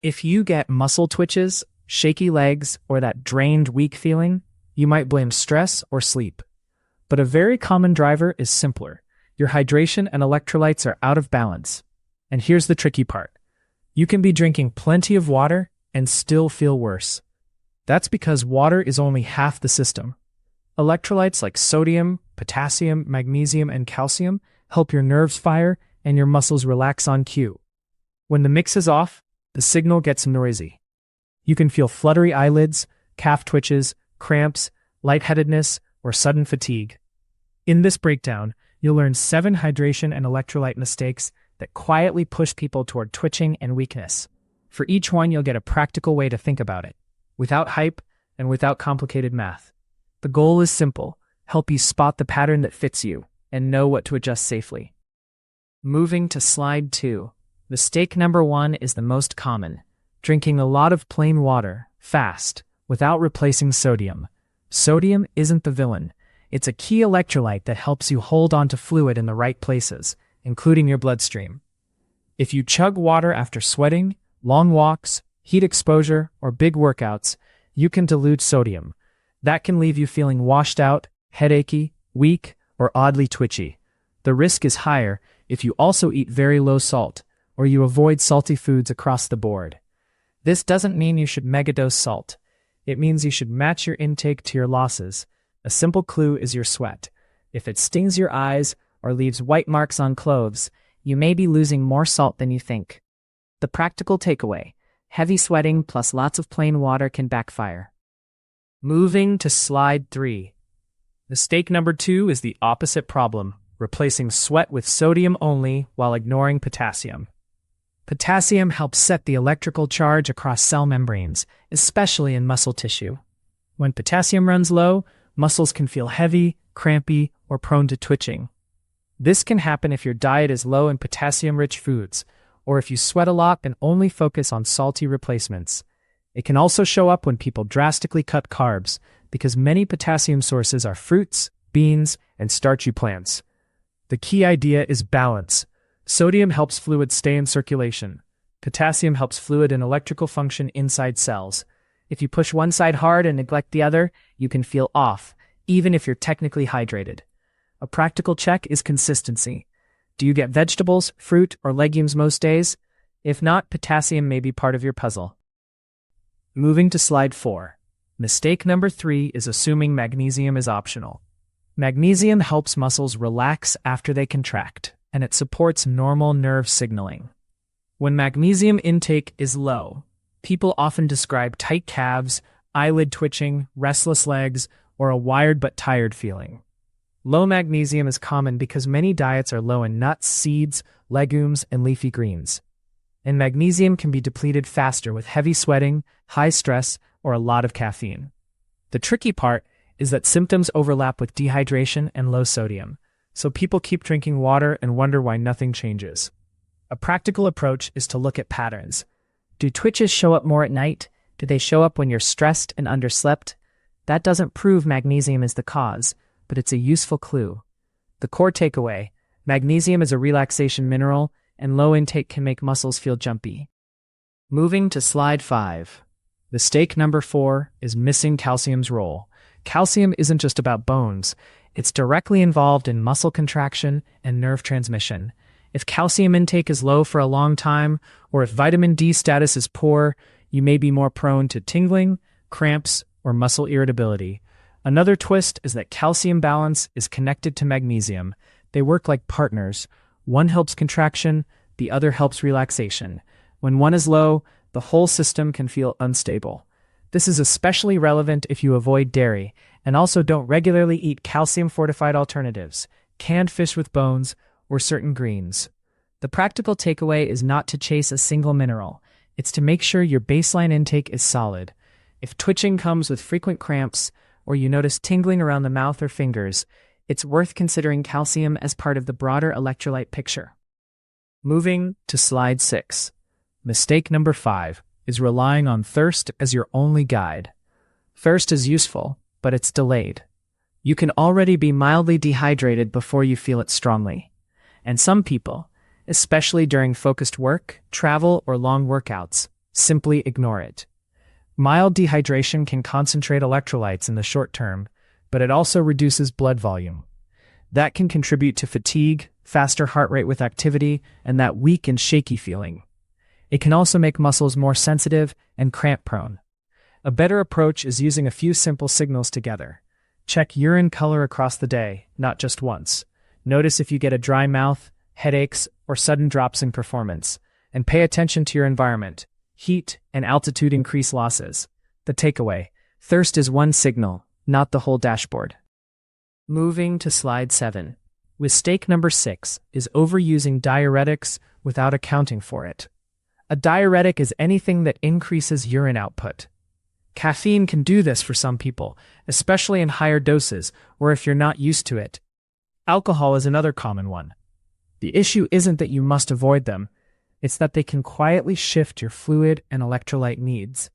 If you get muscle twitches, shaky legs, or that drained, weak feeling, you might blame stress or sleep. But a very common driver is simpler. Your hydration and electrolytes are out of balance. And here's the tricky part. You can be drinking plenty of water and still feel worse. That's because water is only half the system. Electrolytes like sodium, potassium, magnesium, and calcium help your nerves fire and your muscles relax on cue. When the mix is off, the signal gets noisy. You can feel fluttery eyelids, calf twitches, cramps, lightheadedness, or sudden fatigue. In this breakdown, you'll learn 7 hydration and electrolyte mistakes that quietly push people toward twitching and weakness. For each one, you'll get a practical way to think about it, without hype and without complicated math. The goal is simple: help you spot the pattern that fits you and know what to adjust safely. Moving to slide 2. Mistake number 1 is the most common: drinking a lot of plain water, fast, without replacing sodium. Sodium isn't the villain. It's a key electrolyte that helps you hold onto fluid in the right places, including your bloodstream. If you chug water after sweating, long walks, heat exposure, or big workouts, you can dilute sodium. That can leave you feeling washed out, headachy, weak, or oddly twitchy. The risk is higher if you also eat very low salt, or you avoid salty foods across the board. This doesn't mean you should megadose salt. It means you should match your intake to your losses. A simple clue is your sweat. If it stings your eyes or leaves white marks on clothes, you may be losing more salt than you think. The practical takeaway: heavy sweating plus lots of plain water can backfire. Moving to slide 3. Mistake number 2 is the opposite problem: replacing sweat with sodium only while ignoring potassium. Potassium helps set the electrical charge across cell membranes, especially in muscle tissue. When potassium runs low, muscles can feel heavy, crampy, or prone to twitching. This can happen if your diet is low in potassium-rich foods, or if you sweat a lot and only focus on salty replacements. It can also show up when people drastically cut carbs, because many potassium sources are fruits, beans, and starchy plants. The key idea is balance. Sodium helps fluid stay in circulation. Potassium helps fluid and electrical function inside cells. If you push one side hard and neglect the other, you can feel off, even if you're technically hydrated. A practical check is consistency. Do you get vegetables, fruit, or legumes most days? If not, potassium may be part of your puzzle. Moving to slide 4. Mistake number 3 is assuming magnesium is optional. Magnesium helps muscles relax after they contract, and it supports normal nerve signaling. When magnesium intake is low, people often describe tight calves, eyelid twitching, restless legs, or a wired but tired feeling. Low magnesium is common because many diets are low in nuts, seeds, legumes, and leafy greens. And magnesium can be depleted faster with heavy sweating, high stress, or a lot of caffeine. The tricky part is that symptoms overlap with dehydration and low sodium, so people keep drinking water and wonder why nothing changes. A practical approach is to look at patterns. Do twitches show up more at night? Do they show up when you're stressed and underslept? That doesn't prove magnesium is the cause, but it's a useful clue. The core takeaway: magnesium is a relaxation mineral, and low intake can make muscles feel jumpy. Moving to slide 5. Mistake number 4 is missing calcium's role. Calcium isn't just about bones. It's directly involved in muscle contraction and nerve transmission. If calcium intake is low for a long time, or if vitamin D status is poor, you may be more prone to tingling, cramps, or muscle irritability. Another twist is that calcium balance is connected to magnesium. They work like partners. One helps contraction, the other helps relaxation. When one is low, the whole system can feel unstable. This is especially relevant if you avoid dairy and also don't regularly eat calcium-fortified alternatives, canned fish with bones, or certain greens. The practical takeaway is not to chase a single mineral. It's to make sure your baseline intake is solid. If twitching comes with frequent cramps, or you notice tingling around the mouth or fingers, it's worth considering calcium as part of the broader electrolyte picture. Moving to slide 6. Mistake number 5 is relying on thirst as your only guide. Thirst is useful, but it's delayed. You can already be mildly dehydrated before you feel it strongly. And some people, especially during focused work, travel, or long workouts, simply ignore it. Mild dehydration can concentrate electrolytes in the short term, but it also reduces blood volume. That can contribute to fatigue, faster heart rate with activity, and that weak and shaky feeling. It can also make muscles more sensitive and cramp-prone. A better approach is using a few simple signals together. Check urine color across the day, not just once. Notice if you get a dry mouth, headaches, or sudden drops in performance. And pay attention to your environment. Heat and altitude increase losses. The takeaway: thirst is one signal, not the whole dashboard. Moving to slide 7. Mistake number 6 is overusing diuretics without accounting for it. A diuretic is anything that increases urine output. Caffeine can do this for some people, especially in higher doses or if you're not used to it. Alcohol is another common one. The issue isn't that you must avoid them, it's that they can quietly shift your fluid and electrolyte needs.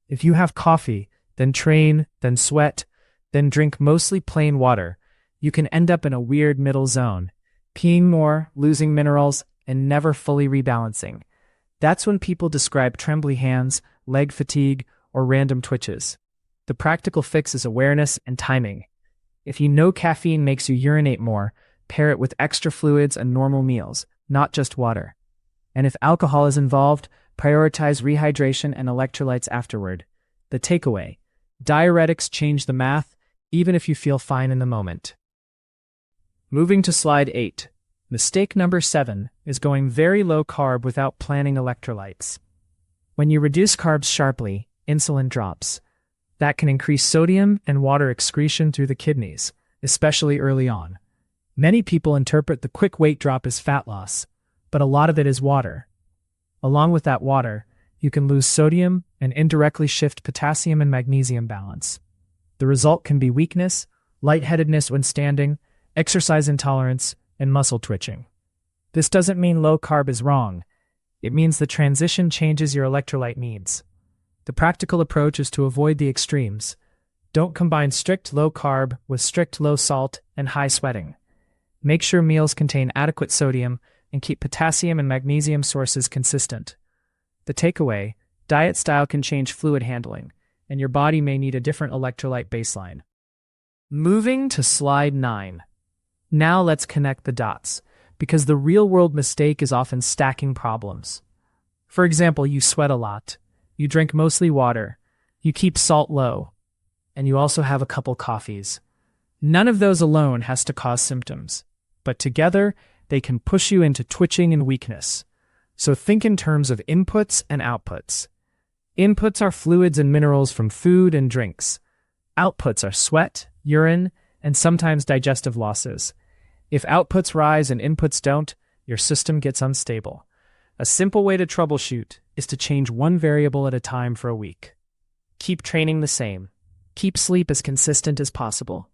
If you have coffee, then train, then sweat, then drink mostly plain water, you can end up in a weird middle zone, peeing more, losing minerals, and never fully rebalancing. That's when people describe trembly hands, leg fatigue, or random twitches. The practical fix is awareness and timing. If you know caffeine makes you urinate more, pair it with extra fluids and normal meals, not just water. And if alcohol is involved, prioritize rehydration and electrolytes afterward. The takeaway: diuretics change the math, even if you feel fine in the moment. Moving to slide 8. Mistake number 7 is going very low carb without planning electrolytes. When you reduce carbs sharply, insulin drops. That can increase sodium and water excretion through the kidneys, especially early on. Many people interpret the quick weight drop as fat loss, but a lot of it is water. Along with that water, you can lose sodium and indirectly shift potassium and magnesium balance. The result can be weakness, lightheadedness when standing, exercise intolerance, and muscle twitching. This doesn't mean low carb is wrong. It means the transition changes your electrolyte needs. The practical approach is to avoid the extremes. Don't combine strict low carb with strict low salt and high sweating. Make sure meals contain adequate sodium and keep potassium and magnesium sources consistent. The takeaway: diet style can change fluid handling, and your body may need a different electrolyte baseline. Moving to slide 9. Now let's connect the dots, because the real-world mistake is often stacking problems. For example, you sweat a lot, you drink mostly water, you keep salt low, and you also have a couple coffees. None of those alone has to cause symptoms, but together they can push you into twitching and weakness. So think in terms of inputs and outputs. Inputs are fluids and minerals from food and drinks. Outputs are sweat, urine, and sometimes digestive losses. If outputs rise and inputs don't, your system gets unstable. A simple way to troubleshoot is to change one variable at a time for a week. Keep training the same. Keep sleep as consistent as possible.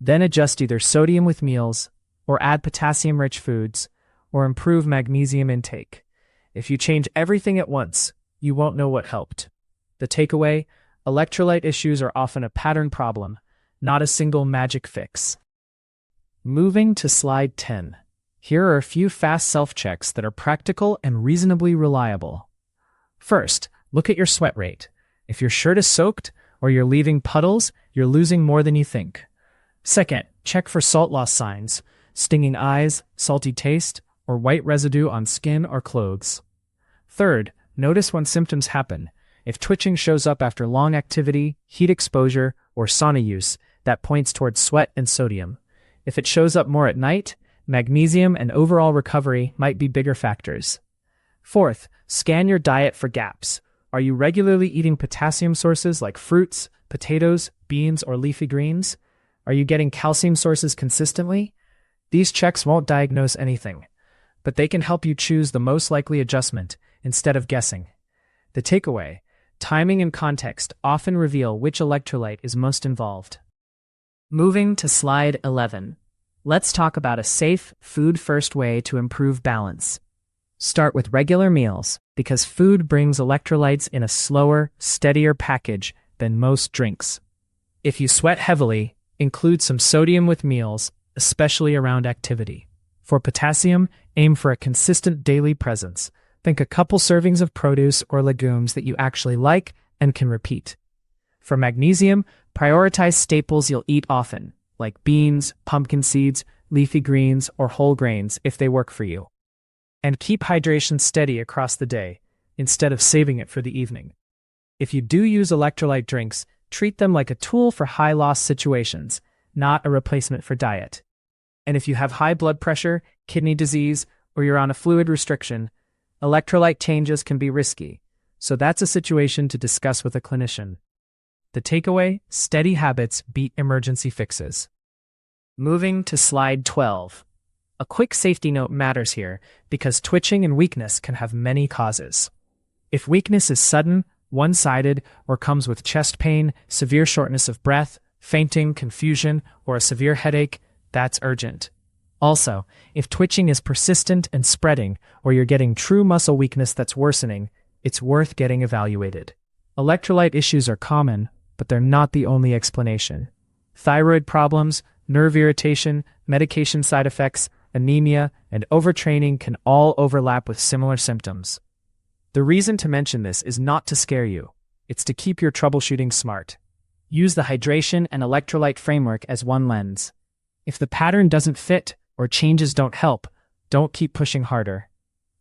Then adjust either sodium with meals, or add potassium-rich foods, or improve magnesium intake. If you change everything at once, you won't know what helped. The takeaway: electrolyte issues are often a pattern problem, not a single magic fix. Moving to slide 10. Here are a few fast self-checks that are practical and reasonably reliable. First, look at your sweat rate. If your shirt is soaked or you're leaving puddles, you're losing more than you think. Second, check for salt loss signs: stinging eyes, salty taste, or white residue on skin or clothes. Third, notice when symptoms happen. If twitching shows up after long activity, heat exposure, or sauna use, that points towards sweat and sodium. If it shows up more at night, magnesium and overall recovery might be bigger factors. Fourth, scan your diet for gaps. Are you regularly eating potassium sources like fruits, potatoes, beans, or leafy greens? Are you getting calcium sources consistently? These checks won't diagnose anything, but they can help you choose the most likely adjustment instead of guessing. The takeaway: timing and context often reveal which electrolyte is most involved. Moving to slide 11. Let's talk about a safe, food-first way to improve balance. Start with regular meals, because food brings electrolytes in a slower, steadier package than most drinks. If you sweat heavily, include some sodium with meals, especially around activity. For potassium, aim for a consistent daily presence, Think a couple servings of produce or legumes that you actually like and can repeat. For magnesium, prioritize staples you'll eat often, like beans, pumpkin seeds, leafy greens, or whole grains if they work for you. And keep hydration steady across the day, instead of saving it for the evening. If you do use electrolyte drinks, treat them like a tool for high-loss situations, not a replacement for diet. And if you have high blood pressure, kidney disease, or you're on a fluid restriction, electrolyte changes can be risky, so that's a situation to discuss with a clinician. The takeaway: steady habits beat emergency fixes. Moving to slide 12. A quick safety note matters here because twitching and weakness can have many causes. If weakness is sudden, one-sided, or comes with chest pain, severe shortness of breath, fainting, confusion, or a severe headache, that's urgent. Also, if twitching is persistent and spreading, or you're getting true muscle weakness that's worsening, it's worth getting evaluated. Electrolyte issues are common, but they're not the only explanation. Thyroid problems, nerve irritation, medication side effects, anemia, and overtraining can all overlap with similar symptoms. The reason to mention this is not to scare you. It's to keep your troubleshooting smart. Use the hydration and electrolyte framework as one lens. If the pattern doesn't fit or changes don't help, don't keep pushing harder.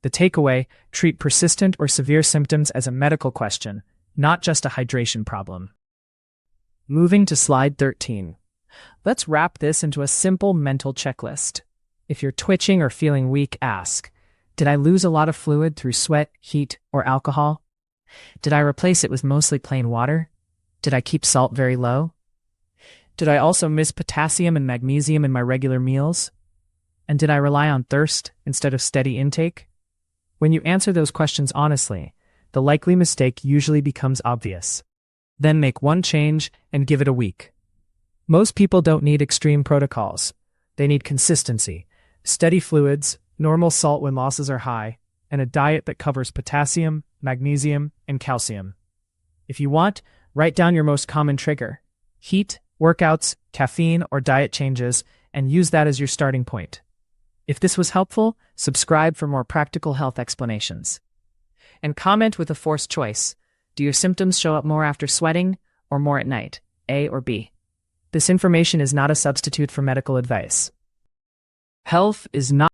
The takeaway: treat persistent or severe symptoms as a medical question, not just a hydration problem. Moving to slide 13. Let's wrap this into a simple mental checklist. If you're twitching or feeling weak, ask, did I lose a lot of fluid through sweat, heat, or alcohol? Did I replace it with mostly plain water? Did I keep salt very low? Did I also miss potassium and magnesium in my regular meals? And did I rely on thirst instead of steady intake? When you answer those questions honestly, the likely mistake usually becomes obvious. Then make one change and give it a week. Most people don't need extreme protocols. They need consistency, steady fluids, normal salt when losses are high, and a diet that covers potassium, magnesium, and calcium. If you want, write down your most common trigger: heat, workouts, caffeine, or diet changes, and use that as your starting point. If this was helpful, subscribe for more practical health explanations. And comment with a forced choice. Do your symptoms show up more after sweating or more at night? A or B? This information is not a substitute for medical advice. Health is not